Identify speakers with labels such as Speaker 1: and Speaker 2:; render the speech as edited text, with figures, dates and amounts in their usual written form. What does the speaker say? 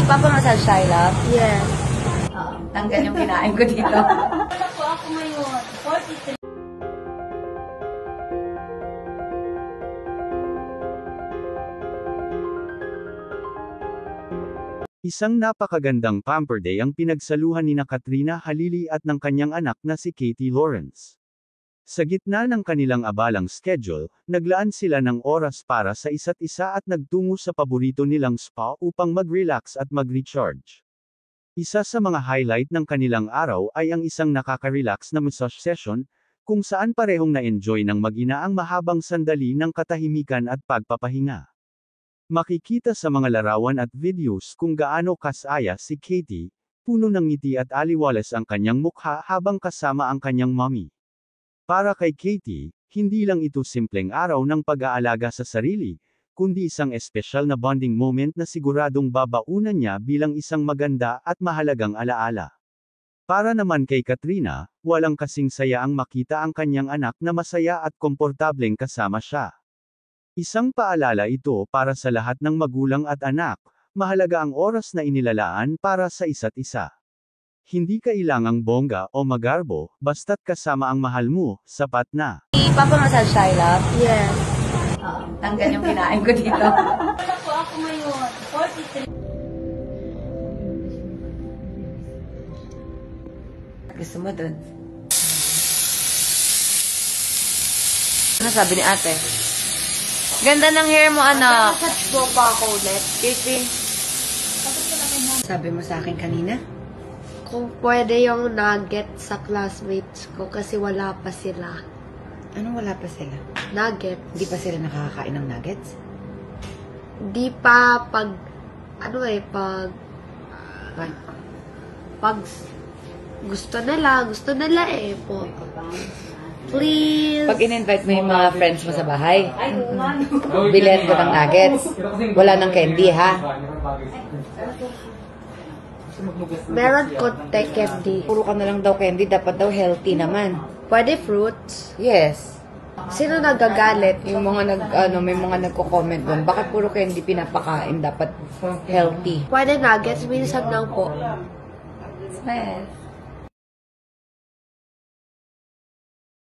Speaker 1: Ipapamassage tayo, love?
Speaker 2: Yes.
Speaker 1: Tanggal yung kinain ko dito.
Speaker 2: Ako ngayon, 43.
Speaker 3: Isang napakagandang Pamper Day ang pinagsaluhan ni Katrina Halili at ng kanyang anak na si Katie Lawrence. Sa gitna ng kanilang abalang schedule, naglaan sila ng oras para sa isa't isa at nagtungo sa paborito nilang spa upang mag-relax at mag-recharge. Isa sa mga highlight ng kanilang araw ay ang isang nakaka-relax na massage session, kung saan parehong na-enjoy ng mag-ina ang mahabang sandali ng katahimikan at pagpapahinga. Makikita sa mga larawan at videos kung gaano kasaya si Katie, puno ng ngiti at aliwalas ang kanyang mukha habang kasama ang kanyang mommy. Para kay Katie, hindi lang ito simpleng araw ng pag-aalaga sa sarili, kundi isang espesyal na bonding moment na siguradong babaunan niya bilang isang maganda at mahalagang alaala. Para naman kay Katrina, walang kasing saya ang makita ang kanyang anak na masaya at komportableng kasama siya. Isang paalala ito para sa lahat ng magulang at anak, mahalaga ang oras na inilalaan para sa isa't isa. Hindi kailangang bongga o magarbo, basta't kasama ang mahal mo, sapat na.
Speaker 1: Ipapamassage tayo, love?
Speaker 2: Yes.
Speaker 1: Tanggal yung kinain ko dito.
Speaker 2: Ako ngayon, 43.
Speaker 1: Gusto mo dun? Ano sabi ni ate? Ganda ng hair mo, anak.
Speaker 2: Massage mo pa ako ulit.
Speaker 1: Katie. Sabi mo sa akin kanina?
Speaker 2: Kung pwede yung nugget sa classmates ko kasi wala pa sila.
Speaker 1: Anong wala pa sila?
Speaker 2: Nugget.
Speaker 1: Hindi pa sila nakakakain ng nuggets?
Speaker 2: Di pa pag gusto nila eh po. Please.
Speaker 1: Pag in-invite mo yung mga friends mo sa bahay, bilhin ko ng nuggets. Wala ng candy, ha?
Speaker 2: Meron ko candy.
Speaker 1: Puro ka na lang daw candy, dapat daw healthy naman.
Speaker 2: Pwede fruits.
Speaker 1: Yes.
Speaker 2: Sino nagagalit?
Speaker 1: Yung mga may mga nagko-comment doon, bakit puro candy pinapakain, dapat healthy.
Speaker 2: Pwede nuggets, minsan lang po.
Speaker 1: Yes.